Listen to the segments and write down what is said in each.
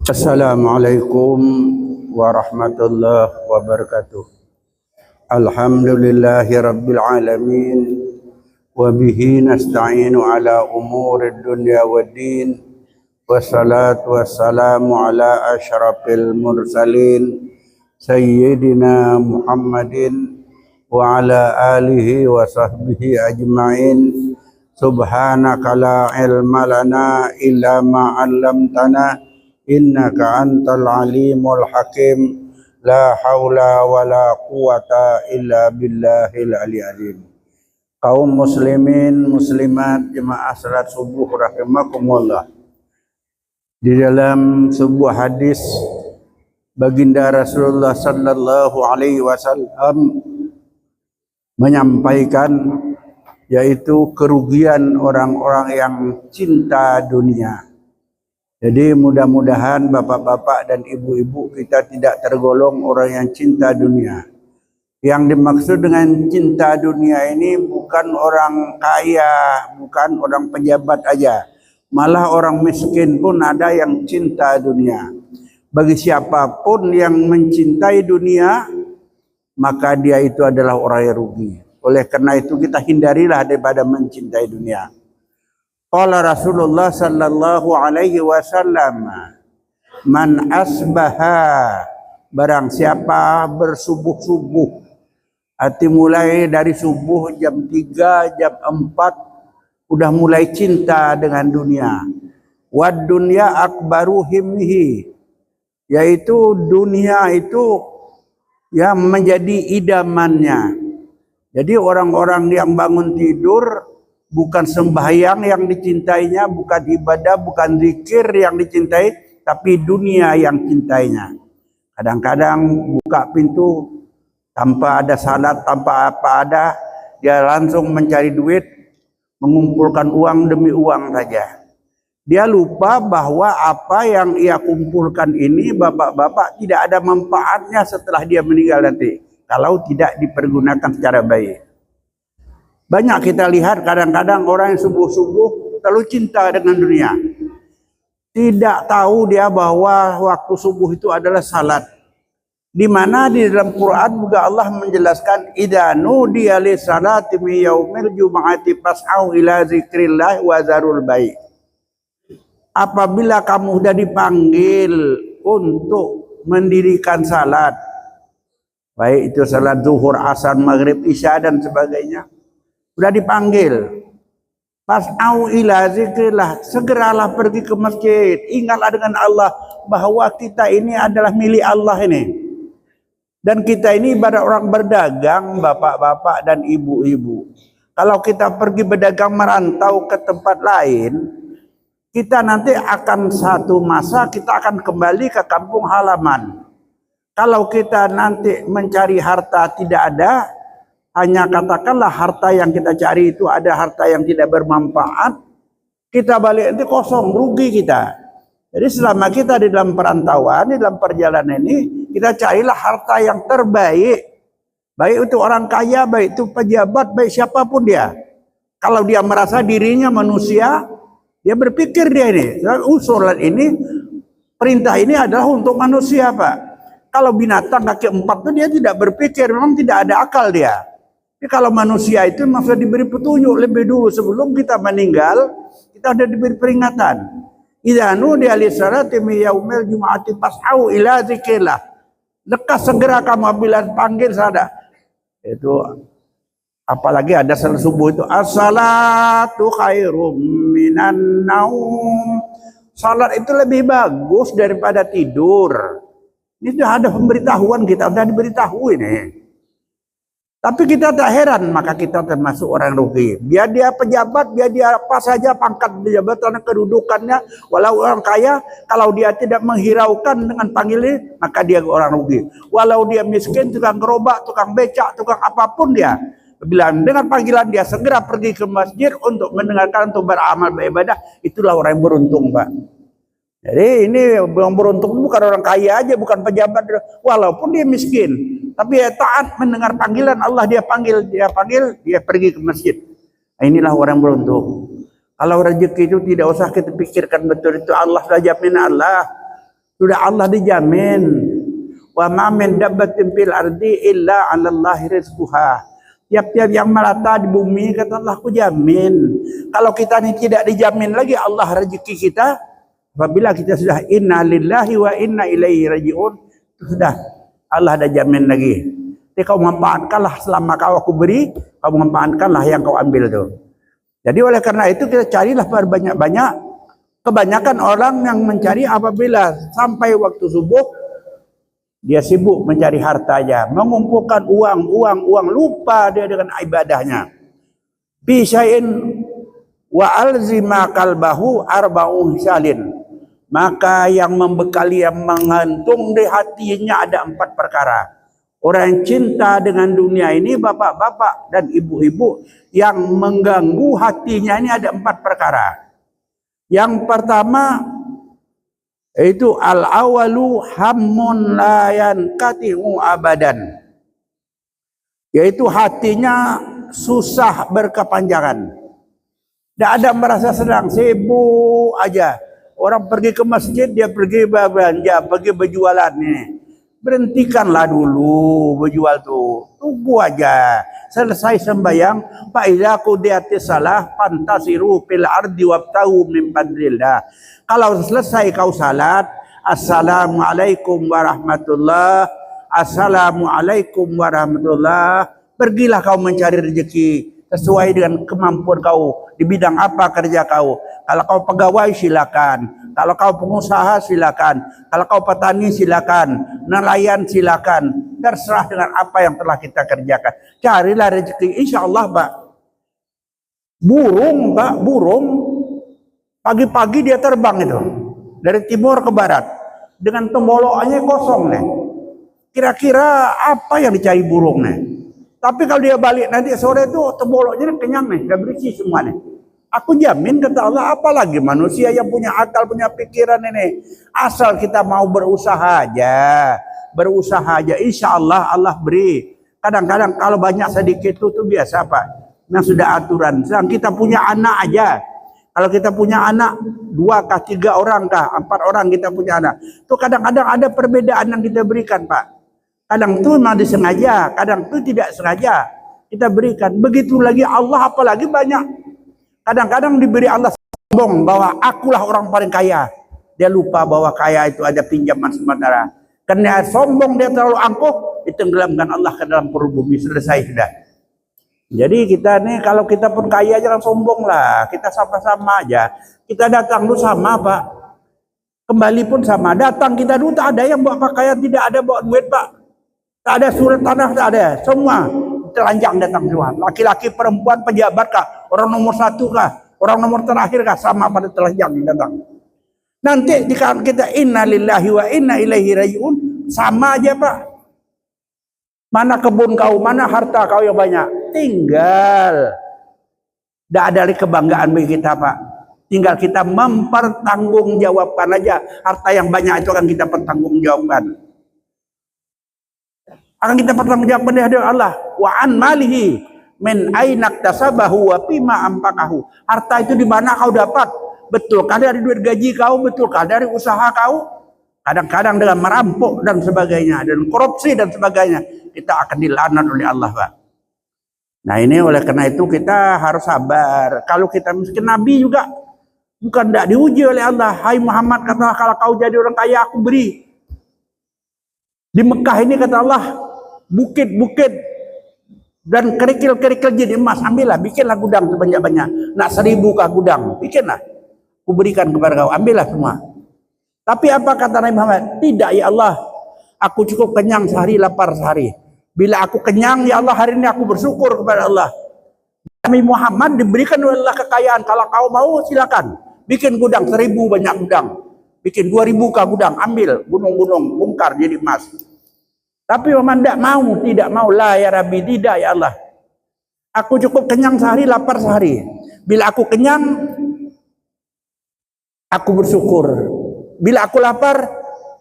Assalamualaikum warahmatullahi wabarakatuh. Alhamdulillahi rabbil alamin. Wa bihi nasta'inu ala umurid dunya waddin. Wassalatu wassalamu ala asyrafil mursalin Sayyidina Muhammadin wa ala alihi wa sahbihi ajma'in. Subhanaka la ilma lana illa ma 'allamtana innaka antal alimul hakim. La haula wa la quwata illa billahil aliyil. Kaum muslimin muslimat jemaah salat subuh rahimakumullah. Di dalam sebuah hadis baginda Rasulullah sallallahu alaihi wasallam menyampaikan, yaitu kerugian orang-orang yang cinta dunia. Jadi mudah-mudahan bapak-bapak dan ibu-ibu kita tidak tergolong orang yang cinta dunia. Yang dimaksud dengan cinta dunia ini bukan orang kaya, bukan orang pejabat aja. Malah orang miskin pun ada yang cinta dunia. Bagi siapapun yang mencintai dunia, maka dia itu adalah orang yang rugi. Oleh karena itu kita hindarilah daripada mencintai dunia. Qala Rasulullah sallallahu alaihi wasallam, man asbaha, barang siapa bersubuh-subuh, arti mulai dari subuh jam 3, jam 4 udah mulai cinta dengan dunia. Wad dunya akbaru himmihi, yaitu dunia itu yang menjadi idamannya. Jadi orang-orang yang bangun tidur bukan sembahyang yang dicintainya, bukan ibadah, bukan zikir yang dicintai, tapi dunia yang cintainya. Kadang-kadang buka pintu tanpa ada salat, tanpa apa ada, dia langsung mencari duit, mengumpulkan uang demi uang saja. Dia lupa bahwa apa yang ia kumpulkan ini, bapak-bapak, tidak ada manfaatnya setelah dia meninggal nanti, kalau tidak dipergunakan secara baik. Banyak kita lihat kadang-kadang orang yang subuh-subuh terlalu cinta dengan dunia. Tidak tahu dia bahwa waktu subuh itu adalah salat. Di mana di dalam Quran juga Allah menjelaskan, idza nudiya lis salati min yaumil jumu'ati fas'au ila zikrillah wa zarul bai'. Apabila kamu sudah dipanggil untuk mendirikan salat, baik itu salat zuhur, asar, maghrib, isya dan sebagainya, sudah dipanggil, fas'au ila zikrillah, segeralah pergi ke masjid. Ingatlah dengan Allah bahwa kita ini adalah milik Allah ini. Dan kita ini ibarat orang berdagang, bapak-bapak dan ibu-ibu. Kalau kita pergi berdagang merantau ke tempat lain, kita nanti akan satu masa kita akan kembali ke kampung halaman. Kalau kita nanti mencari harta tidak ada, hanya katakanlah harta yang kita cari itu ada harta yang tidak bermanfaat, kita balik nanti kosong, rugi kita. Jadi selama kita di dalam perantauan, di dalam perjalanan ini, kita carilah harta yang terbaik. Baik itu orang kaya, baik itu pejabat, baik siapapun dia. Kalau dia merasa dirinya manusia, dia berpikir dia ini, usulan ini, perintah ini adalah untuk manusia, Pak. Kalau binatang kaki 4 itu dia tidak berpikir, memang tidak ada akal dia. Jadi kalau manusia itu maksudnya diberi petunjuk lebih dulu sebelum kita meninggal, kita sudah diberi peringatan. Idza nudiya lis salati min yaumil jumu'ati fas'au ila zikrillah. Lekas segera kamu bila panggil salat. Itu apalagi ada salat subuh itu, as-salatu khairum minan naum. Salat itu lebih bagus daripada tidur. Ini sudah ada pemberitahuan, kita sudah diberitahu ini. Tapi kita tak heran, maka kita termasuk orang rugi. Biar dia pejabat, biar dia apa saja pangkat jabatan kedudukannya, walau orang kaya, kalau dia tidak menghiraukan dengan panggilan, maka dia orang rugi. Walau dia miskin, tukang gerobak, tukang becak, tukang apapun dia, bila dengan panggilan dia segera pergi ke masjid untuk mendengarkan, untuk beramal beribadah, itulah orang yang beruntung, Pak. Jadi ini yang beruntung bukan orang kaya aja, bukan pejabat, walaupun dia miskin, tapi dia taat mendengar panggilan Allah, dia panggil, dia pergi ke masjid. Nah, inilah orang beruntung. Kalau rezeki itu tidak usah kita pikirkan betul, itu Allah saja, min Allah. Sudah Allah dijamin. Wa ma min dabbatin fil ardi illa 'ala Allahi rizquha. Tiap-tiap yang melata di bumi, kata Allah, aku jamin. Kalau kita ini tidak dijamin lagi Allah rezeki kita, apabila kita sudah inna lillahi wa inna ilaihi raji'un, sudah Allah ada jamin lagi. Jadi kau manfaatkanlah selama kau aku beri, kau manfaatkanlah yang kau ambil itu. Jadi oleh karena itu kita carilah berbanyak-banyak. Kebanyakan orang yang mencari apabila sampai waktu subuh, dia sibuk mencari harta aja, mengumpulkan uang, lupa dia dengan ibadahnya. Bisain wa alzima qalbahu arba'u salin. Maka yang membekali, yang menggantung di hatinya ada 4 perkara. Orang yang cinta dengan dunia ini, bapak-bapak dan ibu-ibu, yang mengganggu hatinya ini ada 4 perkara. Yang pertama itu al-awalu hammun la yanqati'u abadan. Yaitu hatinya susah berkepanjangan. Tidak ada merasa senang, sibuk aja. Orang pergi ke masjid, dia pergi belanja, pergi berjualan nih. Berhentikanlah dulu berjual tuh. Tunggu aja. Selesai sembahyang, fa idza qudiyatis salah fantasiru fil ardi wabtahu min fadlillah. Kalau selesai kau salat, assalamualaikum warahmatullah, assalamualaikum warahmatullah, pergilah kau mencari rezeki sesuai dengan kemampuan kau. Di bidang apa kerja kau? Kalau kau pegawai silakan, kalau kau pengusaha silakan, kalau kau petani silakan, nelayan silakan, terserah dengan apa yang telah kita kerjakan. Carilah rezeki, insya Allah, Pak. Burung, Pak, burung pagi-pagi dia terbang itu dari timur ke barat dengan tembolokannya kosong nih. Kira-kira apa yang dicari burung nih? Tapi kalau dia balik nanti sore itu temboloknya kenyang nih, udah berisi semua nih. Aku jamin, kata Allah, apalagi manusia yang punya akal, punya pikiran ini. Asal kita mau berusaha aja. Berusaha aja, insya Allah Allah beri. Kadang-kadang kalau banyak sedikit itu biasa, Pak. Yang sudah aturan. Sedang kita punya anak aja. Kalau kita punya anak, 2 kah, 3 orang kah, 4 orang kita punya anak. Itu kadang-kadang ada perbedaan yang kita berikan, Pak. Kadang itu memang disengaja, kadang itu tidak sengaja kita berikan. Begitu lagi Allah, apalagi banyak. Kadang-kadang diberi Allah sombong bahwa akulah orang paling kaya. Dia lupa bahwa kaya itu ada pinjaman sementara. Karena sombong dia terlalu angkuh, ditenggelamkan Allah ke dalam perut bumi. Selesai sudah. Jadi kita nih kalau kita pun kaya jangan sombong lah. Kita sama-sama aja. Kita datang dulu sama, Pak. Kembali pun sama. Datang kita dulu tak ada yang bawa pakaian, tidak ada bawa duit, Pak. Tak ada surat tanah, tak ada. Semua telanjang datang semua. Laki-laki, perempuan, pejabat kah? Orang nomor 1 kah? Orang nomor terakhir kah? Sama pada telanjang datang. Nanti jika kita inna lillahi wa inna ilaihi raji'un, sama aja, Pak. Mana kebun kau, mana harta kau yang banyak? Tinggal. Tidak ada lagi kebanggaan bagi kita, Pak. Tinggal kita mempertanggungjawabkan aja. Harta yang banyak itu akan kita pertanggungjawabkan. Akan kita pertanggungjawabkan di hadapan Allah. Wa an malihi min ainak tasabahu wa fima ampakahu. Harta itu di mana kau dapat? Betulkah dari duit gaji kau? Betulkah dari usaha kau? Kadang-kadang dengan merampok dan sebagainya, dan korupsi dan sebagainya, kita akan dilaknat oleh Allah, Pak. Nah ini oleh karena itu kita harus sabar. Kalau kita miskin, Nabi juga bukan tidak diuji oleh Allah. Hai Muhammad, kata kalau kau jadi orang kaya aku beri. Di Mekah ini kata Allah, bukit-bukit dan kerikil-kerikil jadi emas, ambillah, bikinlah gudang sebanyak-banyak. Nak 1000 kah gudang, bikinlah. Aku berikan kepada kau, ambillah semua. Tapi apa kata Nabi Muhammad? Tidak ya Allah, aku cukup kenyang sehari, lapar sehari. Bila aku kenyang ya Allah, hari ini aku bersyukur kepada Allah. Nabi Muhammad diberikan oleh Allah kekayaan. Kalau kau mau silakan, bikin gudang 1000 banyak gudang. Bikin 2000 kah gudang, ambil gunung-gunung, bongkar jadi emas. Tapi Muhammad tidak mau, lah ya Rabbi, tidak ya Allah. Aku cukup kenyang sehari, lapar sehari. Bila aku kenyang, aku bersyukur. Bila aku lapar,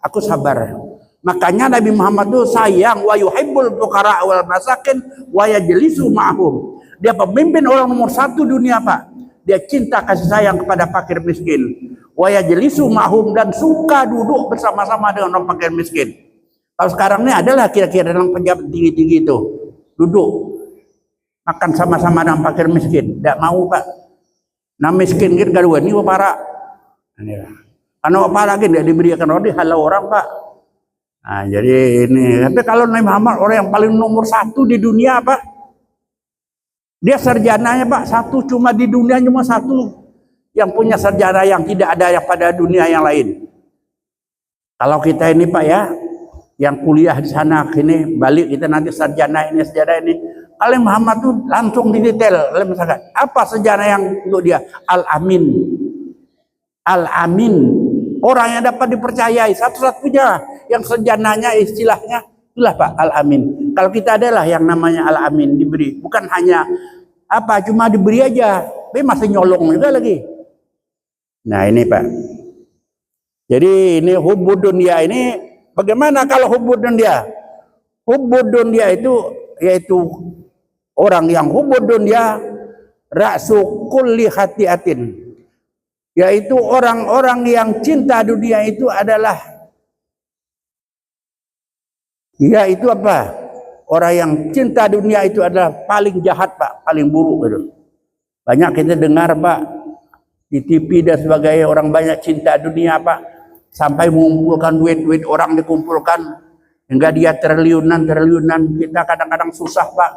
aku sabar. Makanya Nabi Muhammad itu sayang, wa yuhibbul fuqara wal masakin wa yajlisu ma'hum. Dia pemimpin orang nomor 1 dunia, Pak. Dia cinta kasih sayang kepada fakir miskin. wa yajlisu ma'hum, dan suka duduk bersama-sama dengan orang fakir miskin. Kalau sekarang ini adalah kira-kira dalam pejabat tinggi-tinggi itu duduk makan sama-sama dengan fakir miskin, tidak mau Pak. Nah miskin gitu gaduan ini para, karena para lagi tidak diberikan roti halau orang Pak. Nah jadi ini, tapi kalau Nabi Muhammad orang yang paling nomor satu di dunia Pak, dia sarjananya Pak satu, cuma di dunia cuma satu yang punya sarjana yang tidak ada yang pada dunia yang lain. Kalau kita ini Pak ya, yang kuliah di sana ini balik kita nanti sarjana ini sarjana ini, Al Muhammad tuh langsung didetail. Misalkan apa sarjana yang untuk dia? Al-Amin. Al-Amin, orang yang dapat dipercayai, satu-satunya yang sarjananya istilahnya itulah Pak Al-Amin. Kalau kita adalah yang namanya Al-Amin diberi, bukan hanya apa cuma diberi aja, tapi masih nyolong juga lagi. Nah ini Pak. Jadi ini hubbud dunya ini bagaimana kalau hubbud dunya? Hubbud dunya itu yaitu orang yang hubbud dunya ra'su kulli khati'atin, yaitu orang-orang yang cinta dunia itu adalah yaitu apa? Orang yang cinta dunia itu adalah paling jahat Pak, paling buruk gitu. Banyak kita dengar Pak di TV dan sebagainya, orang banyak cinta dunia Pak, sampai mengumpulkan duit orang dikumpulkan hingga dia triliunan. Kita kadang-kadang susah Pak.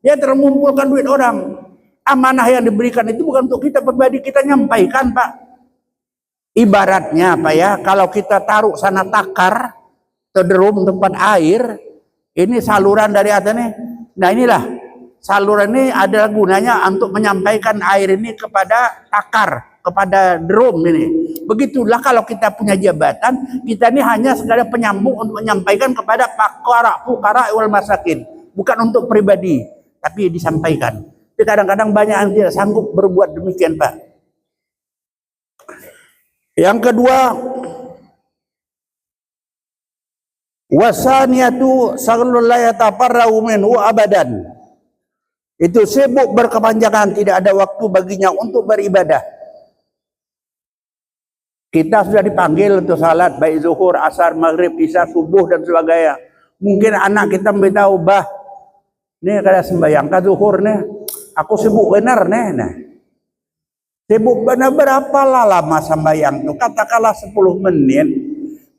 Dia terkumpulkan duit orang. Amanah yang diberikan itu bukan untuk kita pribadi, kita nyampaikan Pak. Ibaratnya Pak ya, kalau kita taruh sana takar atau drum tempat air, ini saluran dari atas nih. Nah inilah saluran ini adalah gunanya untuk menyampaikan air ini kepada takar, kepada drum ini. Begitulah kalau kita punya jabatan, kita ini hanya sekadar penyambung untuk menyampaikan kepada fuqara wal masakin, bukan untuk pribadi, tapi disampaikan. Tapi kadang-kadang banyak yang tidak sanggup berbuat demikian Pak. Yang kedua, wasaniyatu saglul la yatafarra'u minhu abadan. Itu sibuk berkepanjangan, tidak ada waktu baginya untuk beribadah. Kita sudah dipanggil untuk salat baik zuhur, asar, maghrib, isya, subuh dan sebagainya. Mungkin anak kita memberitahu, bah, nih kada sembahyang ka zuhur nih, aku sibuk benar nih. Nah, sibuk benar berapa lama sembahyang tuh? Katakanlah 10 menit.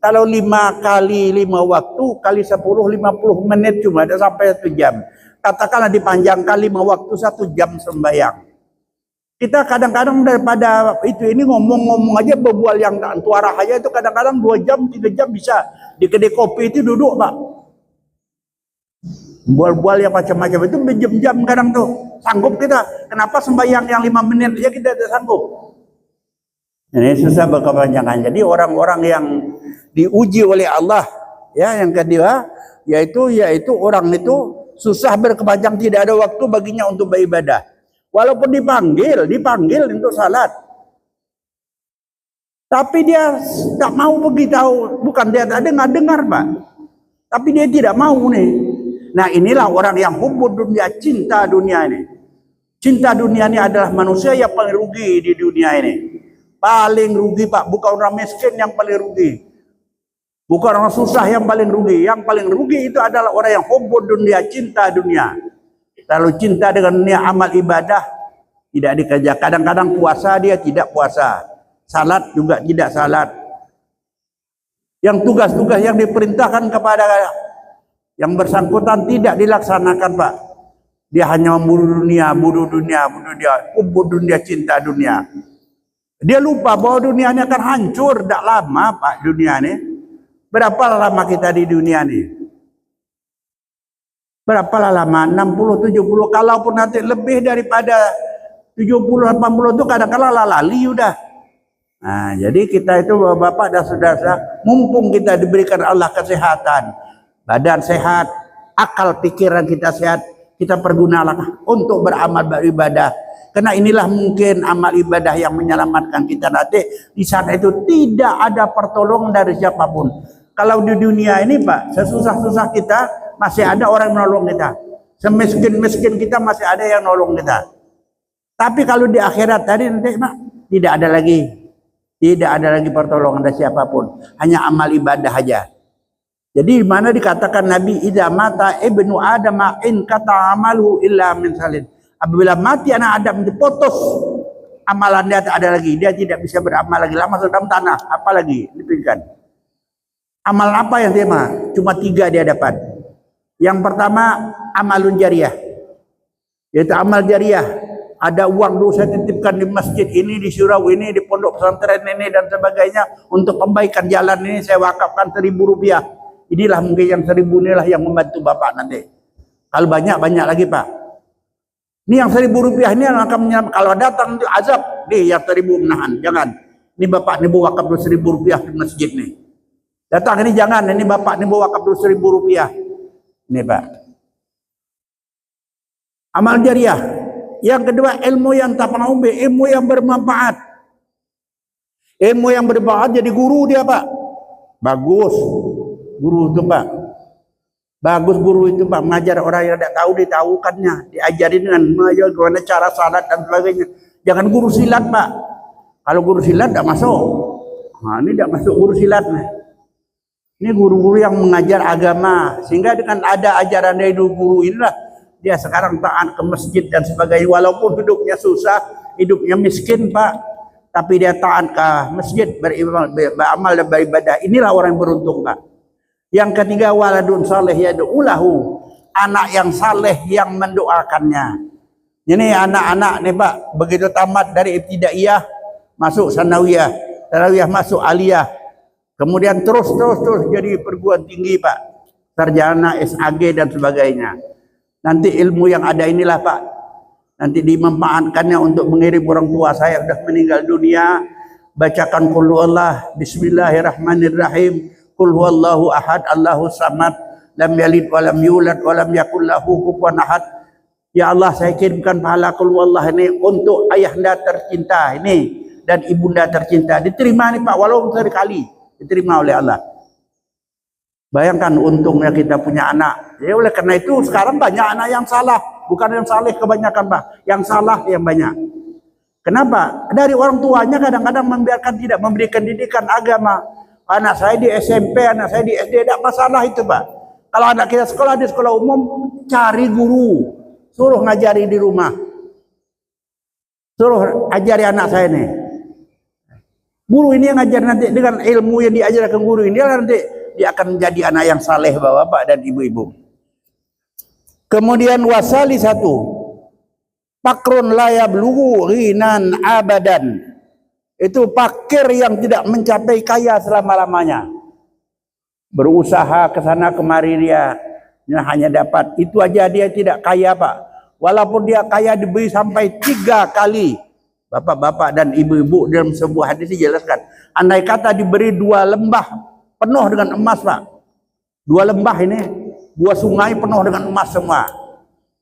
Kalau 5 kali 5 waktu kali 10, 50 menit cuma ada sampai 1 jam. Katakanlah dipanjangkan 5 waktu 1 jam sembahyang. Kita kadang-kadang daripada itu ini ngomong-ngomong aja berbual yang tak tuarah aja itu kadang-kadang 2 jam 3 jam bisa di kedai kopi itu duduk Pak. Bual-bual yang macam-macam itu berjam-jam kadang tuh. Sanggup kita. Kenapa sembahyang yang 5 menit aja kita tidak sanggup? Ini susah berkepanjangan. Jadi orang-orang yang diuji oleh Allah ya, yang kedua yaitu orang itu susah berkepanjang, tidak ada waktu baginya untuk beribadah. Walaupun dipanggil untuk salat, tapi dia tak mau beritahu. Bukan dia tak dengar Pak, tapi dia tidak mau nih. Nah inilah orang yang hubbud dunya, cinta dunia ini. Cinta dunia ini adalah manusia yang paling rugi di dunia ini. Paling rugi Pak, bukan orang miskin yang paling rugi, bukan orang susah yang paling rugi. Yang paling rugi itu adalah orang yang hubbud dunya, cinta dunia. Lalu cinta dengan dunia, amal ibadah tidak dikerja. Kadang-kadang puasa dia tidak puasa, salat juga tidak salat. Yang tugas-tugas yang diperintahkan kepada yang bersangkutan tidak dilaksanakan Pak. Dia hanya membunuh dunia, hubbud dunia, cinta dunia. Dia lupa bahwa dunia ini akan hancur. Tak lama Pak dunia ini. Berapa lama kita di dunia ini? Berapa lama? 60, 70. Kalaupun nanti lebih daripada 70, 80 itu kadang-kadang lali udah. Nah, jadi kita itu Bapak dan saudara, mumpung kita diberikan Allah kesehatan, badan sehat, akal pikiran kita sehat, kita pergunakan untuk beramal beribadah. Karena inilah mungkin amal ibadah yang menyelamatkan kita nanti. Di sana itu tidak ada pertolongan dari siapapun. Kalau di dunia ini Pak, sesusah-susah kita masih ada orang yang menolong kita. Semiskin-miskin kita masih ada yang nolong kita. Tapi kalau di akhirat tadi nanti Pak, tidak ada lagi. Tidak ada lagi pertolongan dari siapapun, hanya amal ibadah aja. Jadi mana dikatakan Nabi, idza mata ibnu adam in kata amalu illa min salin. Apabila mati anak Adam diputus amalan dia tak ada lagi, dia tidak bisa beramal lagi, lama dalam tanah, apalagi dipikirkan. Amal apa yang dia mah? Cuma 3 dia dapat. Yang pertama amalun jariah, yaitu amal jariah. Ada uang dulu saya titipkan di masjid ini, di surau ini, di pondok pesantren ini dan sebagainya untuk kebaikan jalan ini saya wakafkan 1.000 rupiah. Inilah mungkin yang 1.000 inilah yang membantu Bapak nanti. Kalau banyak lagi Pak. Ini yang 1.000 rupiah ini yang akan menyelamatkan. Kalau datang itu azab, nih yang 1.000 menahan, jangan. Ini Bapak nih bawa wakaf dulu 1.000 rupiah di masjid nih. Datang ini jangan, ini Bapak nih bawa wakaf dulu 1.000 rupiah. Ini Pak. Amal jariah. Yang kedua ilmu yang tafa'u bi, ilmu yang bermanfaat. Ilmu yang bermanfaat jadi guru dia Pak. Bagus. Guru itu Pak. Bagus guru itu Pak, mengajar orang yang tidak tahu ditahukannya, diajarin dengan bagaimana cara salat dan sebagainya. Jangan guru silat Pak. Kalau guru silat tidak masuk. Nah, ini tidak masuk guru silat nih. Ini guru-guru yang mengajar agama, sehingga dengan ada ajaran dari guru inilah dia sekarang taat ke masjid dan sebagainya, walaupun hidupnya susah, hidupnya miskin Pak, tapi dia taat ke masjid, beramal dan beribadah. Inilah orang yang beruntung Pak. Yang ketiga waladun saleh yad'ulahu, anak yang saleh yang mendoakannya. Ini anak-anak nih Pak, begitu tamat dari ibtidaiyah masuk sanawiyah, sanawiyah masuk aliyah, kemudian terus jadi perguruan tinggi Pak, sarjana SAG dan sebagainya. Nanti ilmu yang ada inilah Pak, nanti dimanfaatkannya untuk mengirim orang tua saya sudah meninggal dunia. Bacakan qul huwallah, bismillahirrahmanirrahim, qul huwallahu ahad, Allahus samad, lam yalid wa lam yulad wa lam yakul lahu kufuwan ahad. Ya Allah, saya kirimkan pahala qul huwallah ini untuk ayahanda tercinta ini dan ibunda tercinta. Diterima nih Pak, walaupun sekali diterima oleh Allah. Bayangkan untungnya kita punya anak. Ya oleh karena itu sekarang banyak anak yang salah, bukan yang saleh kebanyakan Pak, yang salah yang banyak. Kenapa? Dari orang tuanya kadang-kadang membiarkan, tidak memberikan didikan agama. Anak saya di SMP, anak saya di SD, tidak masalah itu Pak. Kalau anak kita sekolah di sekolah umum, cari guru, suruh ngajari di rumah, suruh ajari anak saya nih. Guru ini yang ngajar nanti dengan ilmu yang diajarkan guru ini nanti dia akan menjadi anak yang saleh bapak-bapak dan ibu-ibu. Kemudian wasali satu, pakrun la yablughu ghinan abadan. Itu fakir yang tidak mencapai kaya selama-lamanya. Berusaha ke sana kemari dia hanya dapat itu aja, dia tidak kaya Pak. Walaupun dia kaya diberi sampai 3 kali. Bapak-bapak dan ibu-ibu dalam sebuah hadis dijelaskan, andai kata diberi 2 lembah penuh dengan emas Pak, 2 lembah ini, 2 sungai penuh dengan emas semua,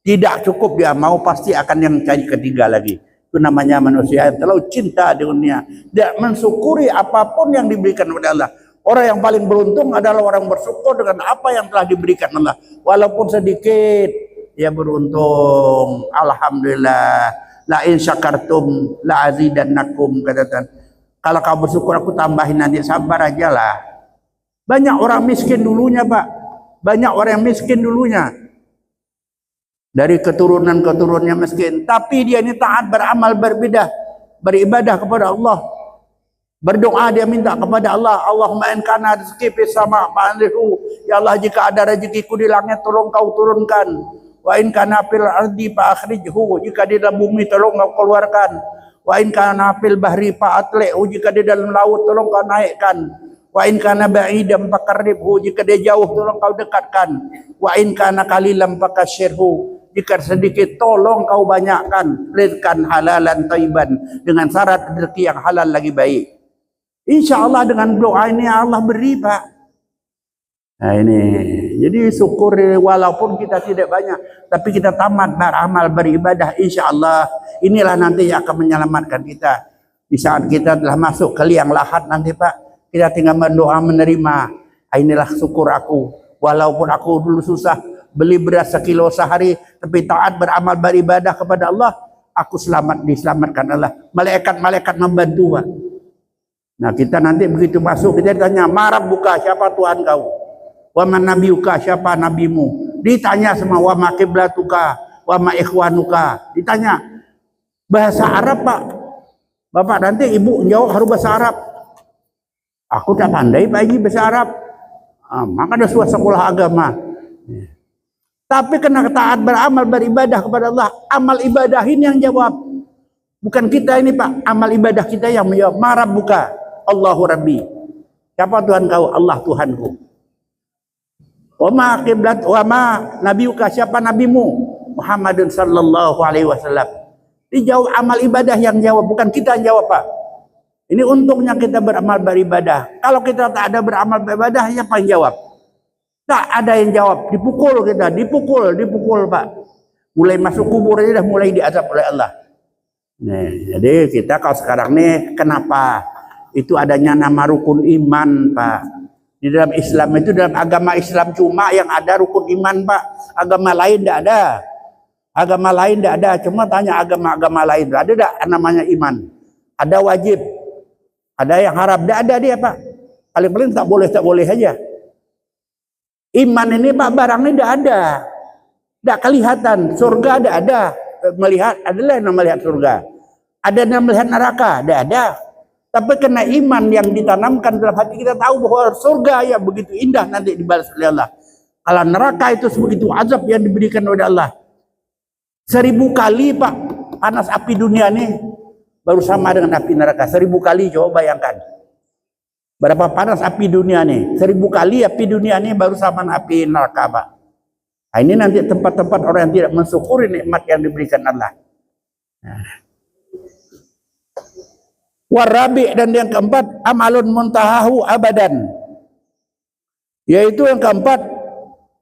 tidak cukup, dia mau pasti akan yang cari ketiga lagi. Itu namanya manusia yang terlalu cinta di dunia, tidak mensyukuri apapun yang diberikan oleh Allah. Orang yang paling beruntung adalah orang bersyukur dengan apa yang telah diberikan Allah, walaupun sedikit dia beruntung. Alhamdulillah, la in syakartum la azidannakum, katakan kalau kau bersyukur aku tambahin, nanti sabar aja lah. Banyak orang miskin dulunya Pak, banyak orang yang miskin dulunya dari keturunan-keturunannya miskin, tapi dia ini taat, beramal, beribadah kepada Allah, berdoa, dia minta kepada Allah, Allahumma in kana rizqi fis sama' fa'anzilhu, ya Allah jika ada rezekiku di langit tolong kau turunkan, wa in kana fil ardi fa akhrijhu, jika di dalam bumi tolong kau keluarkan, wa in kana fil bahri fa atli'hu, jika di dalam laut tolong kau naikkan, wa in kana ba'idan faqarribhu, jika dia jauh tolong kau dekatkan, wa in kana qalilan fakasyirhu, jika sedikit tolong kau banyakkan, rizqan halalan thayyiban, dengan syarat rezeki yang halal lagi baik. Insyaallah dengan doa ini Allah beri Pak. Nah ini, jadi syukur walaupun kita tidak banyak, tapi kita tamat beramal, beribadah, insyaallah inilah nanti yang akan menyelamatkan kita. Di saat kita telah masuk ke liang lahat nanti Pak, kita tinggal berdoa menerima. Inilah syukur aku, walaupun aku dulu susah beli beras 1 kilo sehari, tapi taat beramal beribadah kepada Allah, aku diselamatkan Allah. Malaikat-malaikat membantu Pak. Nah kita nanti begitu masuk kita ditanya, marab buka, siapa Tuhan kau? Wa man nabiyuka, siapa nabimu? Ditanya semua, wa ma qiblatuka, wa ma ikhwanuka. Ditanya bahasa Arab Pak. Bapak nanti ibu jawab harus bahasa Arab. Aku tak pandai Pak Haji bahasa Arab. Maka ada suatu sekolah agama. Tapi kena taat beramal beribadah kepada Allah. Amal ibadah ini yang jawab. Bukan kita ini Pak. Amal ibadah kita yang menjawab. Marab buka. Allahu Rabbi. Siapa Tuhan kau? Allah Tuhanku. Wa ma qiblat wa ma nabiyuka, siapa nabimu? Muhammadun sallallahu alaihi wasallam. Dijawab amal ibadah yang jawab, bukan kita yang jawab Pak. Ini untungnya kita beramal beribadah. Kalau kita tak ada beramal beribadah, siapa yang jawab? Tak ada yang jawab. Dipukul kita, dipukul Pak. Mulai masuk kubur aja dah mulai diazab oleh Allah. Nah, jadi kita kalau sekarang nih kenapa? Itu adanya nama rukun iman Pak. Di dalam Islam itu, dalam agama Islam cuma yang ada rukun iman Pak. Agama lain tidak ada. Agama lain tidak ada. Cuma tanya agama-agama lain. Ada tidak namanya iman? Ada wajib. Ada yang haram. Tidak ada dia Pak. Paling-paling tak boleh saja. Iman ini Pak, barang ini tidak ada. Tidak kelihatan. Surga tidak ada. Melihat, adalah yang melihat surga. Ada yang melihat neraka? Tidak ada. Tapi kena iman yang ditanamkan dalam hati kita, tahu bahwa surga yang begitu indah nanti dibalas oleh Allah. Kalau neraka itu sebegitu azab yang diberikan oleh Allah. 1000 kali Pak panas api dunia ini baru sama dengan api neraka. 1000 kali, coba bayangkan. Berapa panas api dunia ini? 1000 kali api dunia ini baru sama dengan api neraka Pak. Nah, ini nanti tempat-tempat orang yang tidak mensyukuri nikmat yang diberikan Allah. Nah. Warabi, dan yang keempat amalun muntahahu abadan, yaitu yang keempat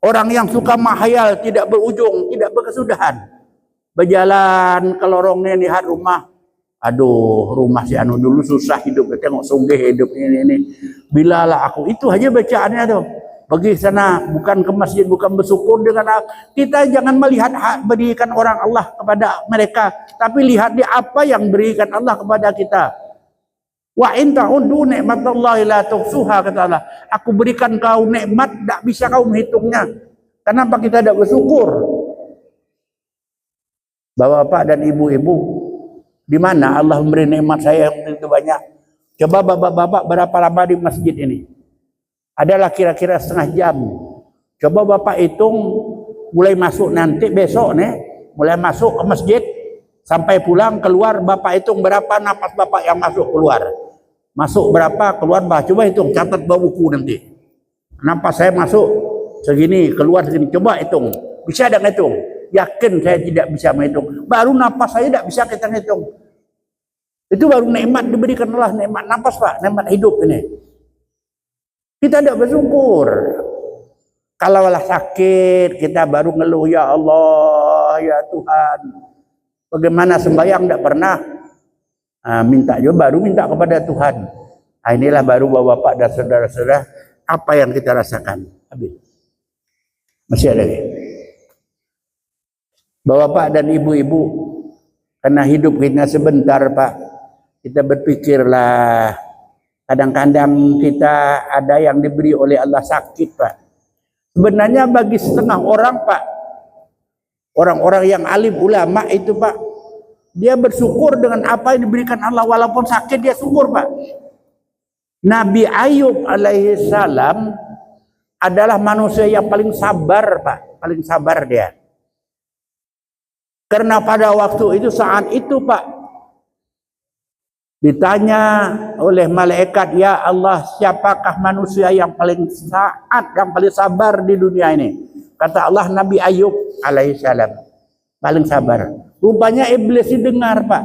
orang yang suka mahayal, tidak berujung, tidak berkesudahan. Berjalan ke lorongnya lihat rumah, aduh rumah si anu dulu susah hidup, tengok sugih hidup ini. Bilalah aku, itu aja bacaannya tuh. Pergi sana, bukan ke masjid, bukan bersyukur dengan kita. Jangan melihat berikan orang Allah kepada mereka, tapi lihat di apa yang berikan Allah kepada kita. Wa in ta'uddu nikmatallahi la tuhsuha, kata Allah. Aku berikan kau nikmat, tak bisa kau menghitungnya. Kenapa kita tidak bersyukur? Bapak-bapak dan ibu-ibu, di mana Allah memberi nikmat saya yang begitu banyak? Coba bapak-bapak berapa lama di masjid ini? Adalah kira-kira setengah jam. Coba bapak hitung mulai masuk nanti besok nih, mulai masuk ke masjid sampai pulang keluar, bapak hitung berapa napas bapak yang masuk keluar. Masuk berapa, keluar berapa. Coba hitung, catat bawa buku nanti. Napas saya masuk segini, keluar segini. Coba hitung. Bisa tidak hitung? Yakin saya tidak bisa menghitung. Baru napas saya tidak bisa kita hitung. Itu baru nikmat diberikan Allah, nikmat napas Pak, nikmat hidup ini. Kita tidak bersyukur. Kalau lah sakit, kita baru ngeluh, ya Allah, ya Tuhan. Bagaimana sembahyang tidak pernah. Minta juga baru minta kepada Tuhan. Inilah baru bapak-bapak dan saudara-saudara apa yang kita rasakan. Habis. Masih ada lagi. Bapak-bapak dan ibu-ibu, karena hidup kita sebentar Pak, kita berpikirlah. Kadang-kadang kita ada yang diberi oleh Allah sakit Pak. Sebenarnya bagi setengah orang Pak, orang-orang yang alim ulama itu Pak, dia bersyukur dengan apa yang diberikan Allah, walaupun sakit dia syukur Pak. Nabi Ayub alaihi salam adalah manusia yang paling sabar Pak, paling sabar dia. Karena pada waktu itu, saat itu Pak, ditanya oleh malaikat, ya Allah, siapakah manusia yang paling yang paling sabar di dunia ini? Kata Allah, Nabi Ayub alaihi salam paling sabar. Rupanya iblis didengar Pak.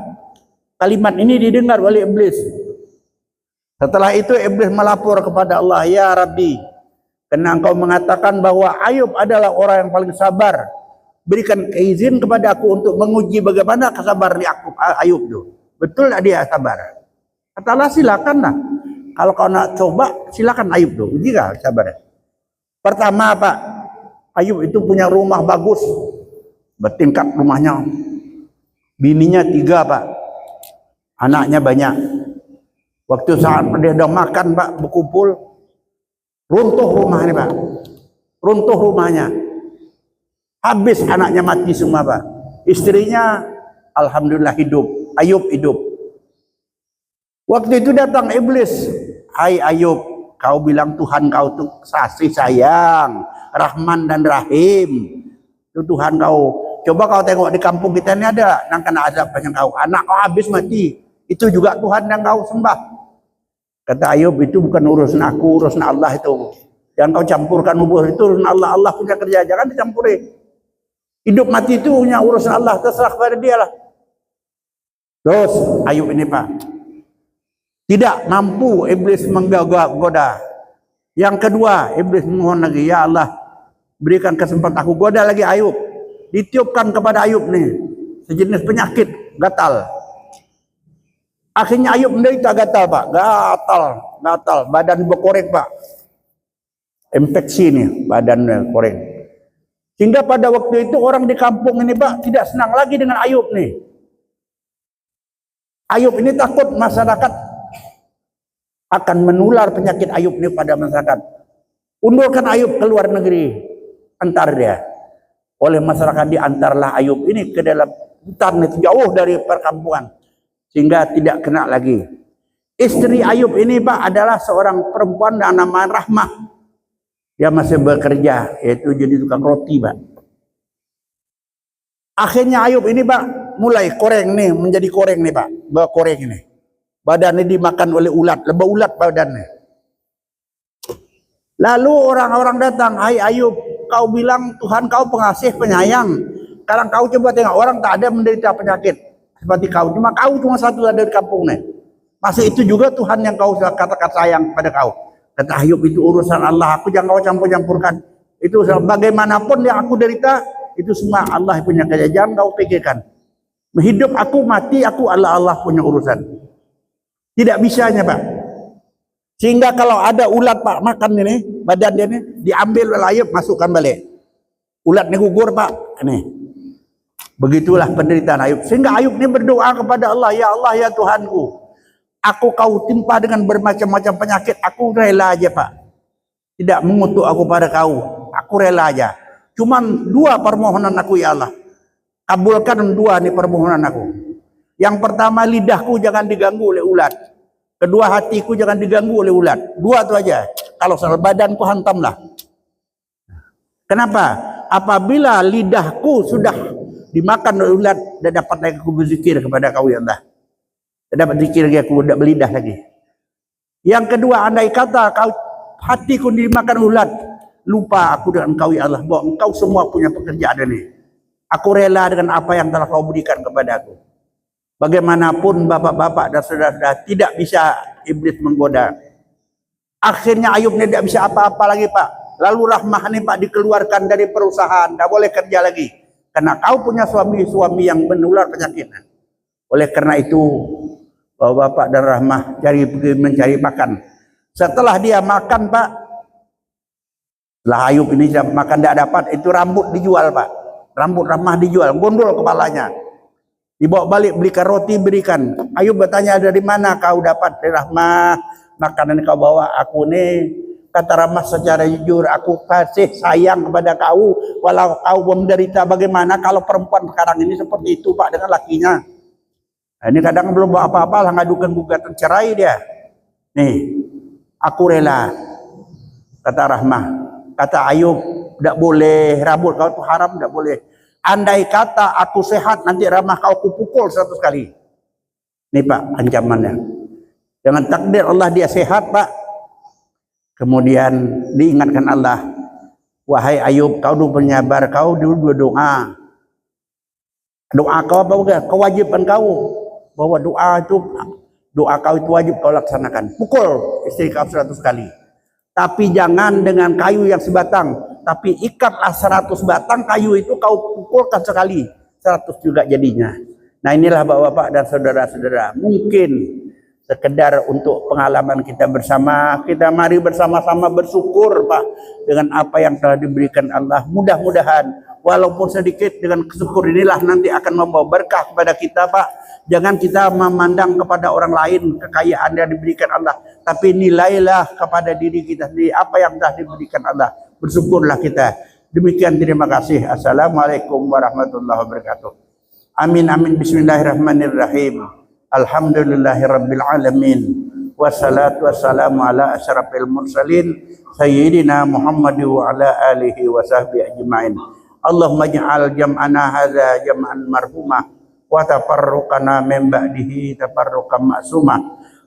Kalimat ini didengar oleh iblis. Setelah itu iblis melapor kepada Allah, ya Rabbi, karena engkau mengatakan bahwa Ayub adalah orang yang paling sabar, berikan izin kepada aku untuk menguji bagaimana kesabaran Ayub itu. Betul tak dia sabar? Kata Allah, silakanlah. Kalau kau nak coba, silakan Ayub itu. Uji gak sabarnya? Pertama Pak, Ayub itu punya rumah bagus, bertingkat rumahnya. Bininya 3 Pak, anaknya banyak. Waktu saat dia dah makan Pak, berkumpul, runtuh rumah ini Pak. Runtuh rumahnya. Habis anaknya mati semua Pak. Istrinya alhamdulillah hidup. Ayub hidup. Waktu itu datang iblis. Hai Ayub, kau bilang Tuhan kau tuh kasih sayang, Rahman dan Rahim. Itu Tuhan kau. Coba kau tengok di kampung kita ini ada yang kena azab banyak kau. Anak kau habis mati. Itu juga Tuhan yang kau sembah. Kata Ayub, itu bukan urusan aku, urusan Allah itu. Jangan kau campurkan hubungan itu urusan Allah. Allah punya kerja, jangan dicampuri. Hidup mati itu punya urusan Allah, terserah kepada dia lah. Terus Ayub ini Pak, tidak mampu iblis menggoda. Yang kedua, iblis mohon lagi, ya Allah, berikan kesempatan aku goda lagi Ayub. Ditiupkan kepada Ayub nih sejenis penyakit gatal. Akhirnya Ayub menderita gatal Pak, gatal, badan berkorek Pak, infeksi nih badannya korek. Sehingga pada waktu itu orang di kampung ini Pak tidak senang lagi dengan Ayub nih. Ayub ini takut masyarakat akan menular penyakit Ayub ini pada masyarakat. Undurkan Ayub ke luar negeri, antar dia. Oleh masyarakat diantarlah Ayub ini ke dalam hutan itu jauh dari perkampungan. Sehingga tidak kena lagi. Istri Ayub ini Pak adalah seorang perempuan yang namanya Rahmah. Dia masih bekerja, yaitu jadi tukang roti Pak. Akhirnya Ayub ini Pak mulai koreng nih, menjadi koreng nih Pak. Berkoreng ini. Badannya dimakan oleh ulat, lebah ulat badannya. Lalu orang-orang datang, hai Ayub, kau bilang Tuhan kau pengasih penyayang. Sekarang kau coba tengok, orang tak ada menderita penyakit seperti kau, cuma satu dari kampung nih. Masih itu juga Tuhan yang kau katakan sayang pada kau. Kata Ayub, itu urusan Allah, aku jangan kau campur-campurkan. Itu bagaimanapun yang aku derita, itu semua Allah punya kerja, jangan kau pikirkan. Hidup aku, mati aku, Allah punya urusan. Tidak bisanya Pak. Sehingga kalau ada ulat Pak makan ini, badan dia ini diambil oleh Ayub, masukkan balik. Ulat ini gugur Pak, ini. Begitulah penderitaan Ayub. Sehingga Ayub ini berdoa kepada Allah, ya Allah ya Tuhanku, aku kau timpa dengan bermacam-macam penyakit, aku rela aja Pak. Tidak mengutuk aku pada kau, aku rela aja. Cuman dua permohonan aku ya Allah. Kabulkan dua nih permohonan aku. Yang pertama, lidahku jangan diganggu oleh ulat. Kedua, hatiku jangan diganggu oleh ulat. Dua itu aja. Kalau soal badanku hantamlah. Kenapa? Apabila lidahku sudah dimakan oleh ulat, dan dapat lagi aku berzikir kepada kau ya Allah. Dan dapat zikir lagi, aku tidak belidah lagi. Yang kedua, andai kata kau hatiku dimakan ulat, lupa aku dengan engkau ya Allah, bahwa engkau semua punya pekerjaan ini. Aku rela dengan apa yang telah kau berikan kepada aku. Bagaimanapun bapak-bapak dan saudara-saudara, tidak bisa iblis menggoda. Akhirnya Ayub ini tidak bisa apa-apa lagi Pak. Lalu Rahmah ini Pak dikeluarkan dari perusahaan, tidak boleh kerja lagi. Karena kau punya suami-suami yang menular penyakit. Oleh karena itu, bapak-bapak dan Rahmah pergi mencari makan. Setelah dia makan Pak, setelah Ayub ini makan tidak dapat, itu rambut dijual Pak. Rambut Rahmah dijual, gondol kepalanya. Dibawa balik, belikan roti, berikan. Ayub bertanya, dari mana kau dapat dari Rahmah makanan kau bawa? Aku nih, kata Rahmah secara jujur, aku kasih sayang kepada kau walau kau menderita. Bagaimana kalau perempuan sekarang ini seperti itu Pak dengan lakinya? Nah, ini kadang belum bawa apa-apa lah, ngadukan gugatan cerai dia. Nih, aku rela, kata Rahmah. Kata Ayub, tidak boleh, rambut kau itu haram, tidak boleh. Andai kata aku sehat, nanti Rahmah kau kupukul 100 kali. Ini Pak ancamannya. Dengan takdir Allah dia sehat Pak. Kemudian diingatkan Allah, wahai Ayub, kau dulu penyabar, kau dulu berdoa. Doa kau apa? Kewajiban kau. Bahwa doa kau itu wajib kau laksanakan. Pukul istri kau 100 kali. Tapi jangan dengan kayu yang sebatang, tapi ikatlah 100 batang kayu itu kau pukulkan sekali, 100 juga jadinya. Nah inilah bapak-bapak dan saudara-saudara, mungkin sekedar untuk pengalaman kita bersama, kita mari bersama-sama bersyukur Pak dengan apa yang telah diberikan Allah. Mudah-mudahan walaupun sedikit, dengan syukur inilah nanti akan membawa berkah kepada kita, Pak. Jangan kita memandang kepada orang lain kekayaan yang diberikan Allah, tapi nilailah kepada diri kita sendiri apa yang telah diberikan Allah. Bersyukurlah kita. Demikian, terima kasih. Assalamualaikum warahmatullahi wabarakatuh. Amin amin. Bismillahirrahmanirrahim. Alhamdulillahirabbil alamin. Wassalatu wassalamu ala asyrafil mursalin sayyidina Muhammad wa ala alihi wa sahbihi ajma'in. Allahumma ij'al jam'ana hadza jam'an marhumah wa tafarruqana min ba'dihi tafarruqan ma'sumah.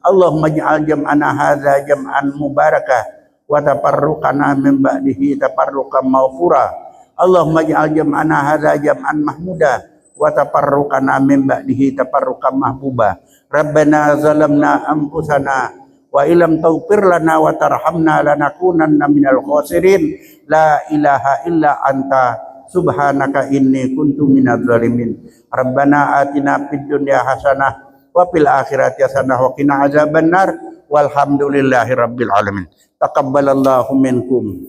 Allahumma ij'al jam'ana hadza jam'an mubarakah wa tafarruqana min ba'dihi tafarruqan maghfura. Allahumma ij'al jam'ana hadza jam'an mahmuda wa tafarruqana min ba'dihi tafarruqan mahbuba. Rabbana zalamna anfusana wa illam taghfir lana wa tarhamna lanakunanna minal khasirin. La ilaha illa anta subhanaka inni kuntu minadz zalimin. Rabbana atina fid dunya hasanah wa fil akhirati hasanah wa qina azabannar. Walhamdulillahi rabbil alamin. Taqabbalallahu minkum.